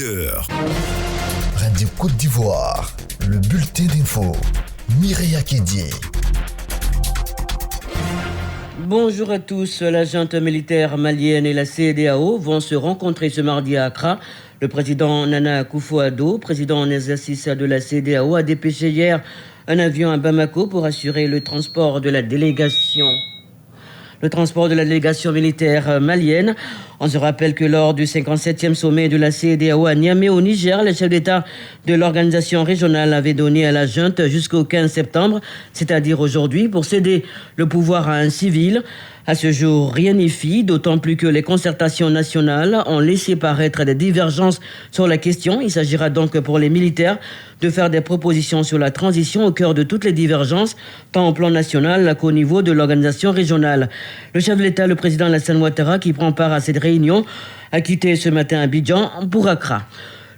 10h. Radio Côte d'Ivoire, le bulletin d'info. Mireya Kédié. Bonjour à tous. La junte militaire malienne et la CEDEAO vont se rencontrer ce mardi à Accra. Le président Nana Akufo-Addo, président en exercice de la CEDEAO, a dépêché hier un avion à Bamako pour assurer le transport de la délégation. Militaire malienne. On se rappelle que lors du 57e sommet de la CEDEAO à Niamey au Niger, les chefs d'État de l'organisation régionale avaient donné à la junte jusqu'au 15 septembre, c'est-à-dire aujourd'hui, pour céder le pouvoir à un civil. À ce jour, rien n'y fit, d'autant plus que les concertations nationales ont laissé paraître des divergences sur la question. Il s'agira donc pour les militaires de faire des propositions sur la transition au cœur de toutes les divergences, tant au plan national qu'au niveau de l'organisation régionale. Le chef de l'État, le président Alassane Ouattara, qui prend part à cette réunion, a quitté ce matin Abidjan pour Accra.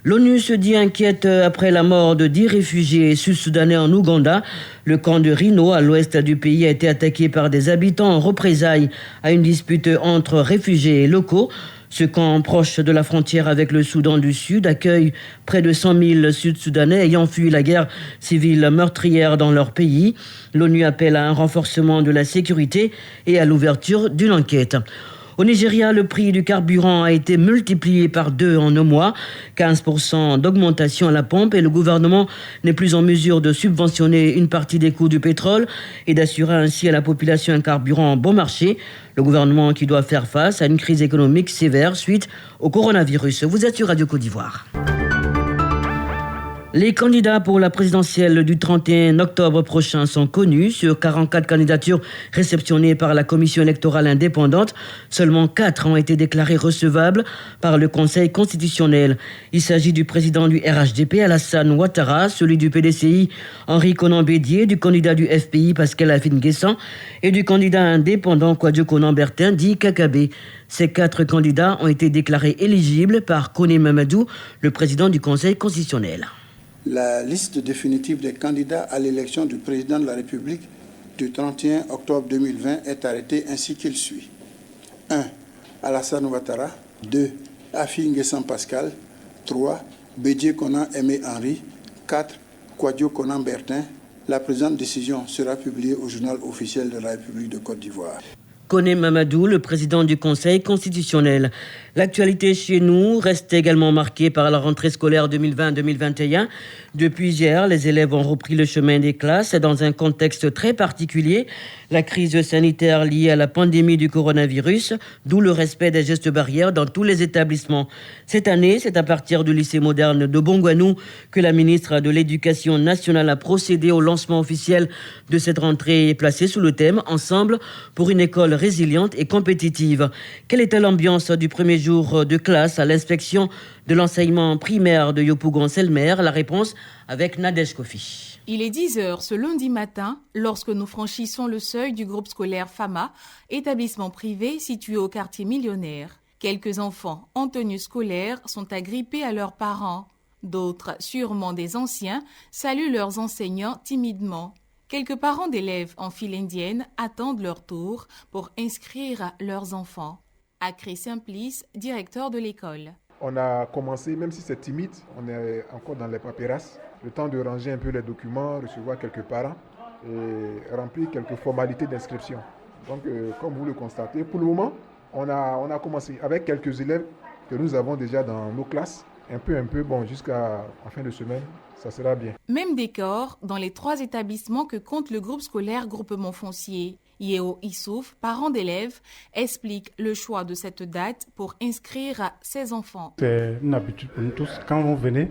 L'ONU se dit inquiète après la mort de 10 réfugiés sud-soudanais en Ouganda. Le camp de Rino, à l'ouest du pays, a été attaqué par des habitants en représailles à une dispute entre réfugiés et locaux. Ce camp, proche de la frontière avec le Soudan du Sud, accueille près de 100 000 Sud-Soudanais ayant fui la guerre civile meurtrière dans leur pays. L'ONU appelle à un renforcement de la sécurité et à l'ouverture d'une enquête. Au Nigeria, le prix du carburant a été multiplié par 2 en un mois, 15% d'augmentation à la pompe, et le gouvernement n'est plus en mesure de subventionner une partie des coûts du pétrole et d'assurer ainsi à la population un carburant bon marché. Le gouvernement qui doit faire face à une crise économique sévère suite au coronavirus. Vous êtes sur Radio Côte d'Ivoire. Les candidats pour la présidentielle du 31 octobre prochain sont connus. Sur 44 candidatures réceptionnées par la commission électorale indépendante, seulement 4 ont été déclarées recevables par le Conseil constitutionnel. Il s'agit du président du RHDP, Alassane Ouattara, celui du PDCI, Henri Konan Bédié, du candidat du FPI, Pascal Afine-Guessan, et du candidat indépendant Kwadjo Konan-Bertin, dit Kakabe. Ces 4 candidats ont été déclarés éligibles par Koné Mamadou, le président du Conseil constitutionnel. La liste définitive des candidats à l'élection du président de la République du 31 octobre 2020 est arrêtée ainsi qu'il suit. 1. Alassane Ouattara. 2. Afine-Guessan Pascal. 3. Bédié Konan Aimé Henri. 4. Kwadjo Konan-Bertin. La présente décision sera publiée au journal officiel de la République de Côte d'Ivoire. Koné Mamadou, le président du Conseil constitutionnel. L'actualité chez nous reste également marquée par la rentrée scolaire 2020-2021. Depuis hier, les élèves ont repris le chemin des classes dans un contexte très particulier, la crise sanitaire liée à la pandémie du coronavirus, d'où le respect des gestes barrières dans tous les établissements. Cette année, c'est à partir du lycée moderne de Bongouanou que la ministre de l'Éducation nationale a procédé au lancement officiel de cette rentrée placée sous le thème « Ensemble pour une école résiliente et compétitive ». Quelle était l'ambiance du premier jour de classe à l'inspection de l'enseignement primaire de Yopougon-Selmer? La réponse avec Nadège Kofi. Il est 10h ce lundi matin lorsque nous franchissons le seuil du groupe scolaire FAMA, établissement privé situé au quartier millionnaire. Quelques enfants en tenue scolaire sont agrippés à leurs parents. D'autres, sûrement des anciens, saluent leurs enseignants timidement. Quelques parents d'élèves en file indienne attendent leur tour pour inscrire leurs enfants. Acré Simplice, directeur de l'école. On a commencé, même si c'est timide, on est encore dans les paperasses, le temps de ranger un peu les documents, recevoir quelques parents et remplir quelques formalités d'inscription. Donc, comme vous le constatez, pour le moment, on a commencé avec quelques élèves que nous avons déjà dans nos classes, un peu, jusqu'à la fin de semaine, ça sera bien. Même décor dans les 3 établissements que compte le groupe scolaire Groupement Foncier. Yeo Issouf, parent d'élèves, explique le choix de cette date pour inscrire ses enfants. C'est une habitude pour nous tous. Quand vous venez,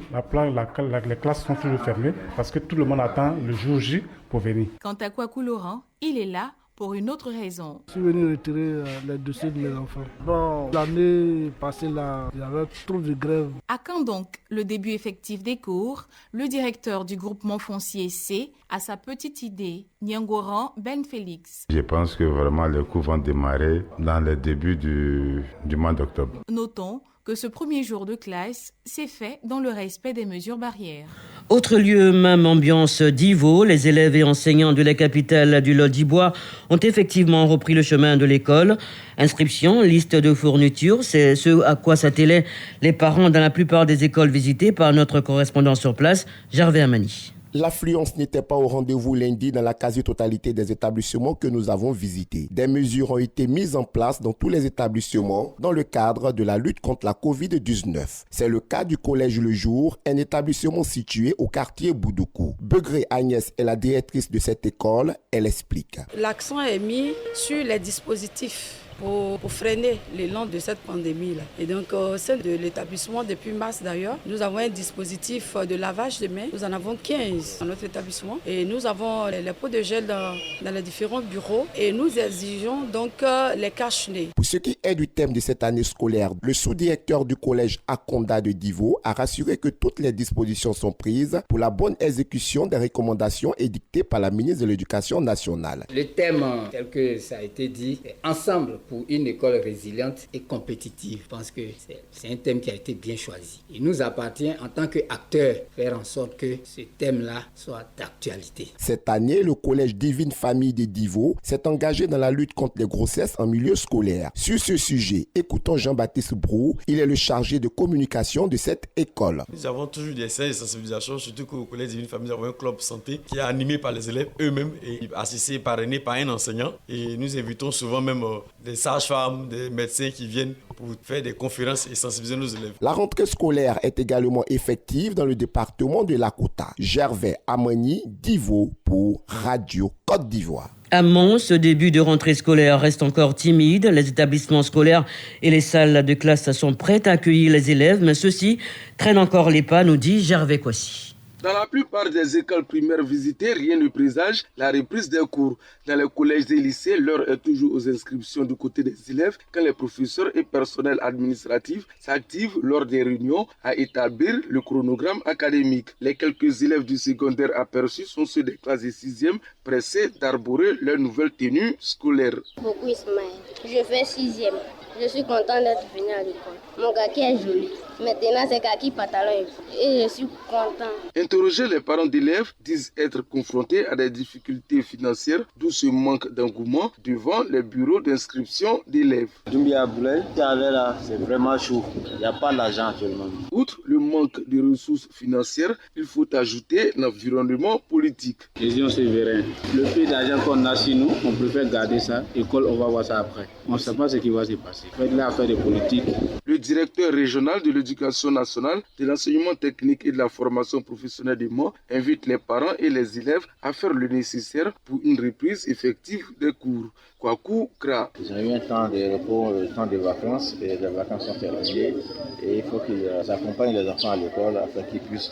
les classes sont toujours fermées parce que tout le monde attend le jour J pour venir. Quant à Kwaku Laurent, il est là pour une autre raison. Je suis venu retirer les dossiers de mes enfants. L'année passée, il y avait trop de grèves. À quand donc le début effectif des cours? Le directeur du groupement foncier C a sa petite idée. Nyangoran Ben Félix. Je pense que vraiment les cours vont démarrer dans le début du mois d'octobre. Notons que ce premier jour de classe s'est fait dans le respect des mesures barrières. Autre lieu, même ambiance d'Ivo, les élèves et enseignants de la capitale du Lot-d'Ivoire ont effectivement repris le chemin de l'école. Inscription, liste de fournitures, c'est ce à quoi s'attellaient les parents dans la plupart des écoles visitées par notre correspondant sur place, Gervais Amani. L'affluence n'était pas au rendez-vous lundi dans la quasi-totalité des établissements que nous avons visités. Des mesures ont été mises en place dans tous les établissements dans le cadre de la lutte contre la Covid-19. C'est le cas du Collège Le Jour, un établissement situé au quartier Boudoukou. Begré Agnès est la directrice de cette école, elle explique. L'accent est mis sur les dispositifs pour freiner l'élan de cette pandémie-là. Et donc, au sein de l'établissement, depuis mars d'ailleurs, nous avons un dispositif de lavage de mains. Nous en avons 15 dans notre établissement. Et nous avons les pots de gel dans les différents bureaux. Et nous exigeons donc les cache-nez. Pour ce qui est du thème de cette année scolaire, le sous-directeur du collège Akonda de Divo a rassuré que toutes les dispositions sont prises pour la bonne exécution des recommandations édictées par la ministre de l'Éducation nationale. Le thème, tel que ça a été dit, est ensemble pour une école résiliente et compétitive. Je pense que c'est un thème qui a été bien choisi. Il nous appartient en tant qu'acteurs faire en sorte que ce thème-là soit d'actualité. Cette année, le collège Divine Famille de Divo s'est engagé dans la lutte contre les grossesses en milieu scolaire. Sur ce sujet, écoutons Jean-Baptiste Brou, il est le chargé de communication de cette école. Nous avons toujours des séances de sensibilisation, surtout qu'au collège Divine Famille, nous avons un club santé qui est animé par les élèves eux-mêmes et assisté, parrainé par un enseignant. Et nous invitons souvent même des sages-femmes, des médecins qui viennent pour faire des conférences et sensibiliser nos élèves. La rentrée scolaire est également effective dans le département de Lakota. Gervais Amani, Divo pour Radio Côte d'Ivoire. À Mons, ce début de rentrée scolaire reste encore timide. Les établissements scolaires et les salles de classe sont prêts à accueillir les élèves, mais ceux-ci traînent encore les pas, nous dit Gervais Kwasi. Dans la plupart des écoles primaires visitées, rien ne présage la reprise des cours. Dans les collèges et lycées, l'heure est toujours aux inscriptions du côté des élèves quand les professeurs et personnels administratifs s'activent lors des réunions à établir le chronogramme académique. Les quelques élèves du secondaire aperçus sont ceux des classes de 6e pressés d'arborer leur nouvelle tenue scolaire. Beaucoup Ismaël. Je fais 6e. Je suis content d'être venu à l'école. Mon kaki est joli. Maintenant, c'est kaki pantalon et je suis content. Interroger les parents d'élèves disent être confrontés à des difficultés financières, d'où ce manque d'engouement devant les bureaux d'inscription d'élèves. Doumbia Boulay, là, c'est vraiment chaud. Il n'y a pas d'argent actuellement. Outre le manque de ressources financières, il faut ajouter l'environnement politique. Question sévère. Le peu d'argent qu'on a chez nous, on préfère garder ça. École, on va voir ça après. On ne sait pas ce qui va se passer. Faites là affaire de politique. Le directeur régional de l'éducation nationale, de l'enseignement technique et de la formation professionnelle du Mans invite les parents et les élèves à faire le nécessaire pour une reprise effective des cours. Kwaku Kra. Ils ont eu un temps de repos, un temps de vacances, et les vacances sont terminées. Et il faut qu'ils accompagnent les enfants à l'école afin qu'ils puissent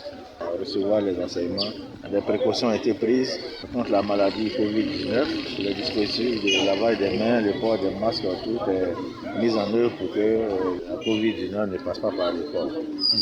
recevoir les enseignements. Des précautions ont été prises contre la maladie Covid-19. Les dispositifs de lavage des mains, le port des masques, tout est mis en œuvre pour que la Covid-19 ne passe pas par l'école.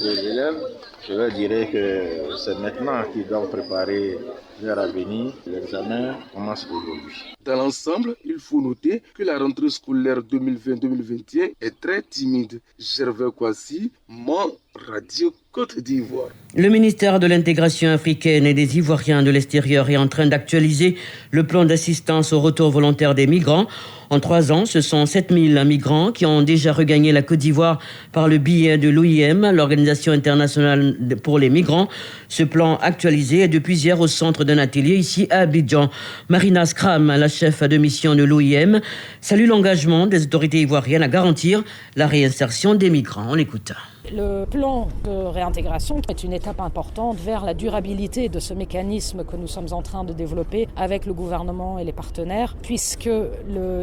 Les élèves, je leur dirais que c'est maintenant qu'ils doivent préparer leur avenir. L'examen commence aujourd'hui. Dans l'ensemble, il faut noter que la rentrée scolaire 2020-2021 est très timide. Gervais Kwasi, Mans, Radio Côte d'Ivoire. Le ministère de l'Intégration africaine et des Ivoiriens de l'extérieur est en train d'actualiser le plan d'assistance au retour volontaire des migrants. En 3 ans, ce sont 7000 migrants qui ont déjà regagné la Côte d'Ivoire par le biais de l'OIM, l'Organisation internationale pour les migrants. Ce plan actualisé est depuis hier au centre d'un atelier ici à Abidjan. Marina Skram, la chef de mission de l'OIM, salue l'engagement des autorités ivoiriennes à garantir la réinsertion des migrants. On l'écoute. Le plan de réintégration est une étape importante vers la durabilité de ce mécanisme que nous sommes en train de développer avec le gouvernement et les partenaires, puisque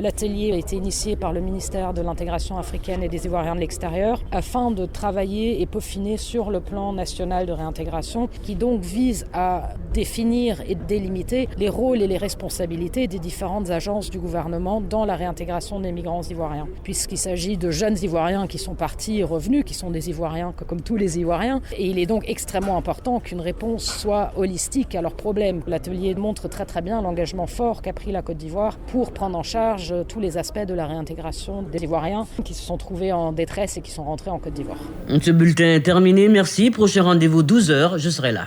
l'atelier a été initié par le ministère de l'Intégration africaine et des Ivoiriens de l'extérieur afin de travailler et peaufiner sur le plan national de réintégration qui donc vise à définir et délimiter les rôles et les responsabilités des différentes agences du gouvernement dans la réintégration des migrants ivoiriens, puisqu'il s'agit de jeunes Ivoiriens qui sont partis et revenus, qui sont des Ivoiriens comme tous les Ivoiriens, et il est donc extrêmement important qu'une réponse soit holistique à leurs problèmes. L'atelier montre très très bien l'engagement fort qu'a pris la Côte d'Ivoire pour prendre en charge tous les aspects de la réintégration des Ivoiriens qui se sont trouvés en détresse et qui sont rentrés en Côte d'Ivoire. Ce bulletin est terminé. Merci. Prochain rendez-vous 12h. Je serai là.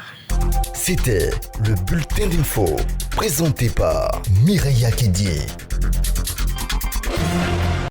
C'était le bulletin d'info présenté par Mireya Kédié.